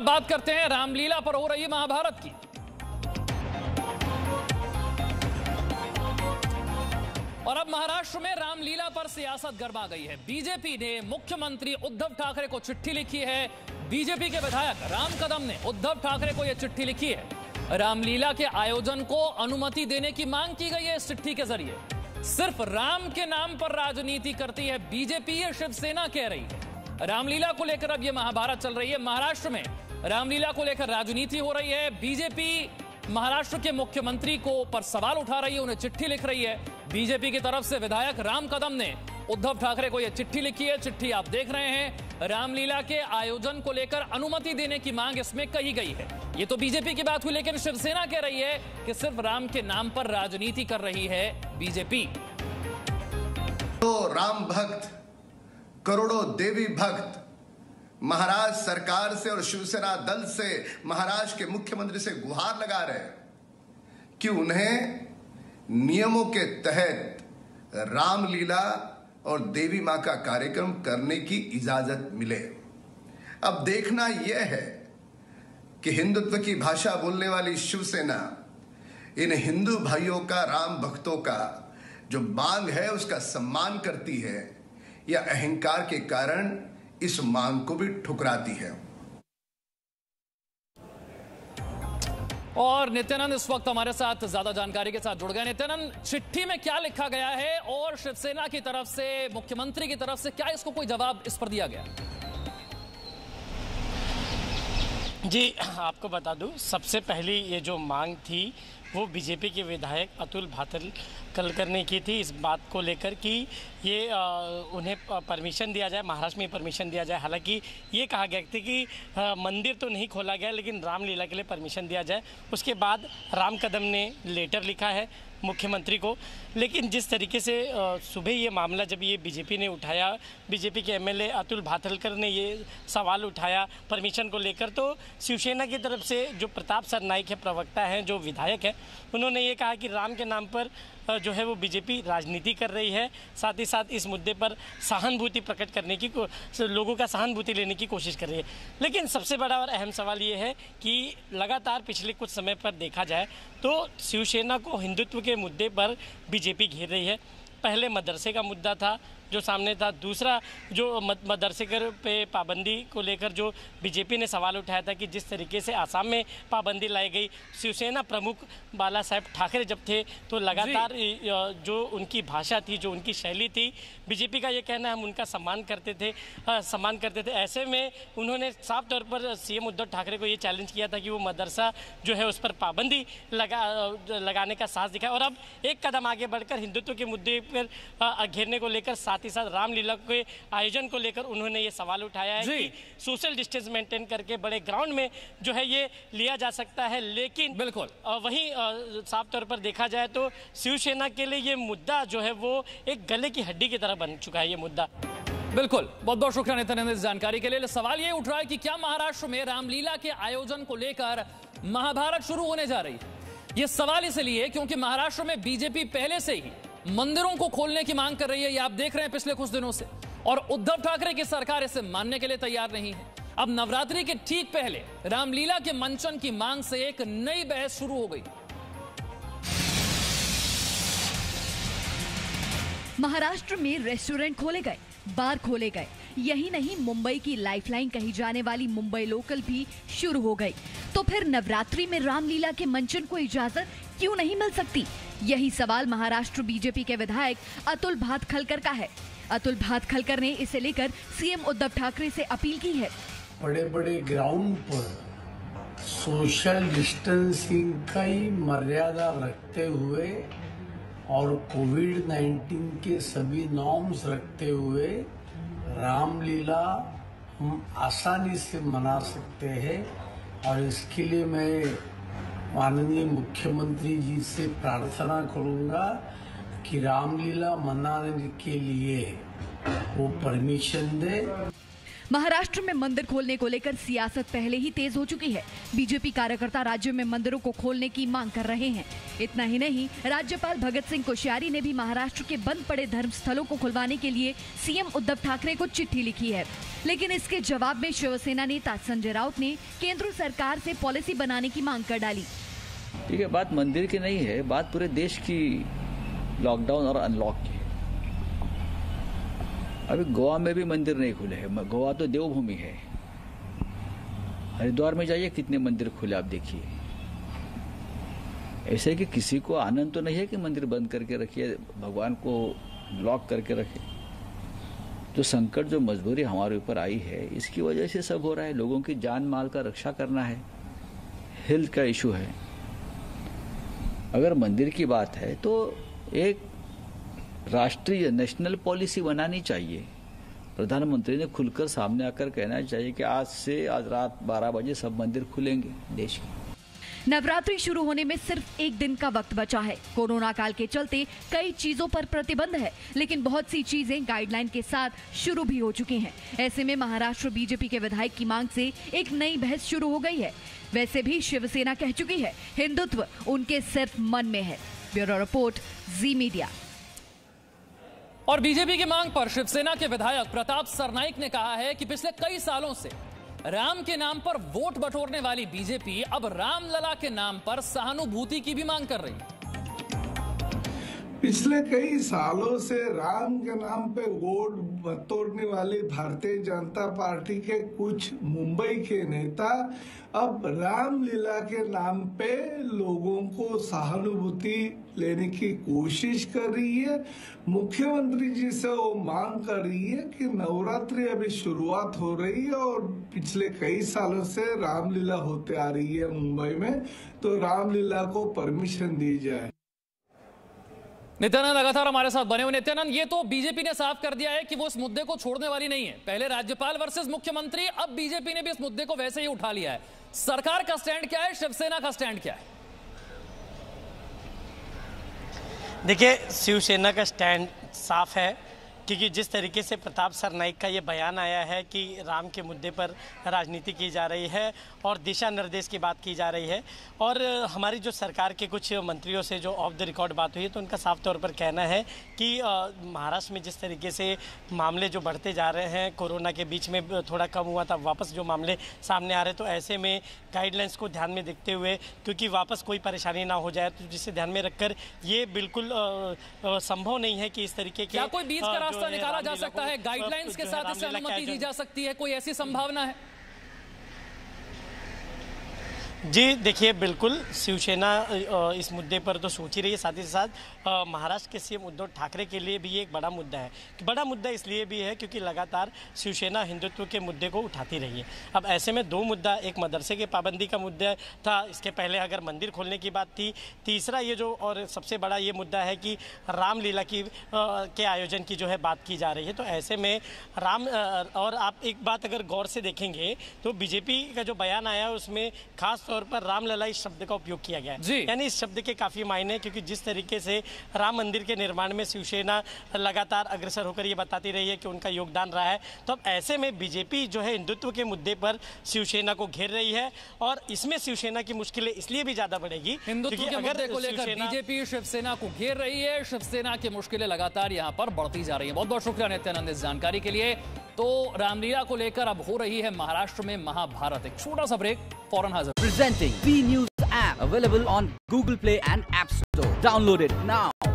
अब बात करते हैं रामलीला पर हो रही महाभारत की। और अब महाराष्ट्र में रामलीला पर सियासत गरमा गई है। बीजेपी ने मुख्यमंत्री उद्धव ठाकरे को चिट्ठी लिखी है। बीजेपी के विधायक राम कदम ने उद्धव ठाकरे को यह चिट्ठी लिखी है। रामलीला के आयोजन को अनुमति देने की मांग की गई है। इस चिट्ठी के जरिए सिर्फ राम के नाम पर राजनीति करती है बीजेपी, ये शिवसेना कह रही है। रामलीला को लेकर अब यह महाभारत चल रही है। महाराष्ट्र में रामलीला को लेकर राजनीति हो रही है। बीजेपी महाराष्ट्र के मुख्यमंत्री को पर सवाल उठा रही है, उन्हें चिट्ठी लिख रही है। बीजेपी की तरफ से विधायक राम कदम ने उद्धव ठाकरे को यह चिट्ठी लिखी है। चिट्ठी आप देख रहे हैं। रामलीला के आयोजन को लेकर अनुमति देने की मांग इसमें कही गई है। ये तो बीजेपी की बात हुई, लेकिन शिवसेना कह रही है कि सिर्फ राम के नाम पर राजनीति कर रही है बीजेपी। तो राम भक्त, करोड़ों देवी भक्त महाराष्ट्र सरकार से और शिवसेना दल से महाराष्ट्र के मुख्यमंत्री से गुहार लगा रहे हैं कि उन्हें नियमों के तहत रामलीला और देवी मां का कार्यक्रम करने की इजाजत मिले। अब देखना यह है कि हिंदुत्व की भाषा बोलने वाली शिवसेना इन हिंदू भाइयों का, राम भक्तों का जो मांग है उसका सम्मान करती है या अहंकार के कारण इस मांग को भी ठुकराती है। और नित्यानंद इस वक्त हमारे साथ ज्यादा जानकारी के साथ जुड़ गए। नित्यानंद, चिट्ठी में क्या लिखा गया है और शिवसेना की तरफ से, मुख्यमंत्री की तरफ से क्या इसको कोई जवाब इस पर दिया गया? जी, आपको बता दूं, सबसे पहली ये जो मांग थी वो बीजेपी के विधायक अतुल भातखलकर ने की थी, इस बात को लेकर कि ये उन्हें परमिशन दिया जाए, महाराष्ट्र में परमिशन दिया जाए। हालांकि ये कहा गया था कि मंदिर तो नहीं खोला गया, लेकिन रामलीला के लिए परमिशन दिया जाए। उसके बाद राम कदम ने लेटर लिखा है मुख्यमंत्री को। लेकिन जिस तरीके से सुबह ये मामला जब ये बीजेपी ने उठाया, बीजेपी के एमएलए अतुल भातखलकर ने ये सवाल उठाया परमिशन को लेकर, तो शिवसेना की तरफ से जो प्रताप सरनाइक है, प्रवक्ता हैं, जो विधायक हैं, उन्होंने ये कहा कि राम के नाम पर जो है वो बीजेपी राजनीति कर रही है। साथ ही साथ इस मुद्दे पर सहानुभूति प्रकट करने की, लोगों का सहानुभूति लेने की कोशिश कर रही है। लेकिन सबसे बड़ा और अहम सवाल ये है कि लगातार पिछले कुछ समय पर देखा जाए तो शिवसेना को हिंदुत्व के मुद्दे पर बीजेपी घेर रही है। पहले मदरसे का मुद्दा था जो सामने था, दूसरा जो मदरसे पे पाबंदी को लेकर जो बीजेपी ने सवाल उठाया था कि जिस तरीके से आसाम में पाबंदी लाई गई, शिवसेना प्रमुख बाला साहेब ठाकरे जब थे तो लगातार जो उनकी भाषा थी, जो उनकी शैली थी, बीजेपी का ये कहना है हम उनका सम्मान करते थे। ऐसे में उन्होंने साफ तौर पर सीएम उद्धव ठाकरे को ये चैलेंज किया था कि वो मदरसा जो है उस पर पाबंदी लगाने का साहस दिखाए। और अब एक कदम आगे बढ़कर हिंदुत्व के मुद्दे पर घेरने को लेकर, साथ ही साथ रामलीला के आयोजन को लेकर उन्होंने ये सवाल उठाया है कि सोशल डिस्टेंस मेंटेन करके बड़े ग्राउंड में जो है ये लिया जा सकता है। लेकिन बिल्कुल वहीं साफ तौर पर देखा जाए तो शिवसेना के लिए ये मुद्दा जो है वो एक गले की हड्डी की तरह बन चुका है ये मुद्दा। बिल्कुल, बहुत बहुत शुक्रिया नित्यानंद इस जानकारी के लिए। सवाल ये उठ रहा है कि क्या महाराष्ट्र में रामलीला के आयोजन को लेकर महाभारत शुरू होने जा रही है? ये सवाल इसलिए क्योंकि महाराष्ट्र में बीजेपी पहले से ही मंदिरों को खोलने की मांग कर रही है, ये आप देख रहे हैं पिछले कुछ दिनों से, और उद्धव ठाकरे की सरकार इसे मानने के लिए तैयार नहीं है। अब नवरात्रि के ठीक पहले रामलीला के मंचन की मांग से एक नई बहस शुरू हो गई। महाराष्ट्र में रेस्टोरेंट खोले गए, बार खोले गए, यही नहीं मुंबई की लाइफलाइन कही जाने वाली मुंबई लोकल भी शुरू हो गई। तो फिर नवरात्रि में रामलीला के मंचन को इजाजत क्यों नहीं मिल सकती? यही सवाल महाराष्ट्र बीजेपी के विधायक अतुल भातखलकर का है। अतुल भातखलकर ने इसे लेकर सीएम उद्धव ठाकरे से अपील की है। बड़े बड़े ग्राउंड पर सोशल डिस्टेंसिंग का ही मर्यादा रखते हुए और कोविड-19 के सभी नॉर्म्स रखते हुए रामलीला हम आसानी से मना सकते हैं। और इसके लिए मैं माननीय मुख्यमंत्री जी से प्रार्थना करूंगा कि रामलीला मनाने के लिए वो परमिशन दे। महाराष्ट्र में मंदिर खोलने को लेकर सियासत पहले ही तेज हो चुकी है। बीजेपी कार्यकर्ता राज्य में मंदिरों को खोलने की मांग कर रहे हैं। इतना ही नहीं, राज्यपाल भगत सिंह कोश्यारी ने भी महाराष्ट्र के बंद पड़े धर्म स्थलों को खुलवाने के लिए सीएम उद्धव ठाकरे को चिट्ठी लिखी है। लेकिन इसके जवाब में शिवसेना नेता संजय राउत ने केंद्र सरकार से पॉलिसी बनाने की मांग कर डाली। ठीक है, बात मंदिर की नहीं है, बात पूरे देश की लॉकडाउन और अनलॉक की। अभी गोवा में भी मंदिर नहीं खुले हैं। गोवा तो देवभूमि है। हरिद्वार में जाइए, कितने मंदिर खुले आप देखिए। ऐसे कि किसी को आनंद तो नहीं है कि मंदिर बंद करके रखिए, भगवान को लॉक करके रखे। जो संकट, जो मजबूरी हमारे ऊपर आई है, इसकी वजह से सब हो रहा है। लोगों की जान माल का रक्षा करना है, हेल्थ का इशू है। अगर मंदिर की बात है तो एक राष्ट्रीय नेशनल पॉलिसी बनानी चाहिए। प्रधानमंत्री ने खुलकर सामने आकर कहना चाहिए कि आज रात 12 बजे सब मंदिर खुलेंगे देश के। नवरात्रि शुरू होने में सिर्फ एक दिन का वक्त बचा है। कोरोना काल के चलते कई चीजों पर प्रतिबंध है, लेकिन बहुत सी चीजें गाइडलाइन के साथ शुरू भी हो चुकी हैं। ऐसे में महाराष्ट्र बीजेपी के विधायक की मांग से एक नई बहस शुरू हो गई है। वैसे भी शिवसेना कह चुकी है, हिंदुत्व उनके सिर्फ मन में है। ब्यूरो रिपोर्ट, जी मीडिया। और बीजेपी की मांग पर शिवसेना के विधायक प्रताप सरनाइक ने कहा है कि पिछले कई सालों से राम के नाम पर वोट बटोरने वाली बीजेपी अब रामलला के नाम पर सहानुभूति की भी मांग कर रही है। पिछले कई सालों से राम के नाम पे वोट बटोरने वाली भारतीय जनता पार्टी के कुछ मुंबई के नेता अब रामलीला के नाम पे लोगों को सहानुभूति लेने की कोशिश कर रही है। मुख्यमंत्री जी से वो मांग कर रही है कि नवरात्रि अभी शुरुआत हो रही है और पिछले कई सालों से रामलीला होते आ रही है मुंबई में, तो रामलीला को परमिशन दी जाए। नित्यानंद लगातार हमारे साथ बने हुए। नित्यानंद, ये तो बीजेपी ने साफ कर दिया है कि वो इस मुद्दे को छोड़ने वाली नहीं है। पहले राज्यपाल वर्सेस मुख्यमंत्री, अब बीजेपी ने भी इस मुद्दे को वैसे ही उठा लिया है। सरकार का स्टैंड क्या है, शिवसेना का स्टैंड क्या है? देखिए, शिवसेना का स्टैंड साफ है, क्योंकि जिस तरीके से प्रताप सरनाइक का ये बयान आया है कि राम के मुद्दे पर राजनीति की जा रही है और दिशा निर्देश की बात की जा रही है, और हमारी जो सरकार के कुछ मंत्रियों से जो ऑफ द रिकॉर्ड बात हुई है, तो उनका साफ तौर पर कहना है कि महाराष्ट्र में जिस तरीके से मामले जो बढ़ते जा रहे हैं, कोरोना के बीच में थोड़ा कम हुआ था, वापस जो मामले सामने आ रहे, तो ऐसे में गाइडलाइंस को ध्यान में देखते हुए, क्योंकि वापस कोई परेशानी ना हो जाए, तो जिसे ध्यान में रखकर ये बिल्कुल संभव नहीं है कि इस तरीके के कोई बीच का रास्ता निकाला जा सकता है, गाइडलाइंस के साथ इससे अनुमति दी जा सकती है, कोई ऐसी संभावना है? जी देखिए, बिल्कुल शिवसेना इस मुद्दे पर तो सोच ही रही है। साथ ही साथ महाराष्ट्र के सीएम उद्धव ठाकरे के लिए भी ये एक बड़ा मुद्दा है। बड़ा मुद्दा इसलिए भी है क्योंकि लगातार शिवसेना हिंदुत्व के मुद्दे को उठाती रही है। अब ऐसे में दो मुद्दा, एक मदरसे के पाबंदी का मुद्दा था, इसके पहले अगर मंदिर खोलने की बात थी, तीसरा ये जो और सबसे बड़ा ये मुद्दा है कि रामलीला की के आयोजन की जो है बात की जा रही है। तो ऐसे में राम और आप एक बात अगर गौर से देखेंगे तो बीजेपी का जो बयान आया है उसमें खास तौर पर रामलला इस शब्द का उपयोग किया गया है। यानी इस शब्द के काफी मायने, क्योंकि जिस तरीके से राम मंदिर के निर्माण में शिवसेना लगातार अग्रसर होकर ये बताती रही है कि उनका योगदान रहा है, तो अब ऐसे में बीजेपी जो है हिंदुत्व के मुद्दे पर शिवसेना को घेर रही है और इसमें शिवसेना की मुश्किलें इसलिए भी ज्यादा बढ़ेगी। हिंदुत्व के मुद्दे को लेकर बीजेपी शिवसेना को घेर रही है, शिवसेना की मुश्किलें लगातार यहाँ पर बढ़ती जा रही है। बहुत बहुत शुक्रिया नित्यानंद इस जानकारी के लिए। तो रामलीला को लेकर अब हो रही है महाराष्ट्र में महाभारत। एक छोटा सा ब्रेक, फौरन हाजिर। Presenting B News app available on Google Play and App Store. Download it now.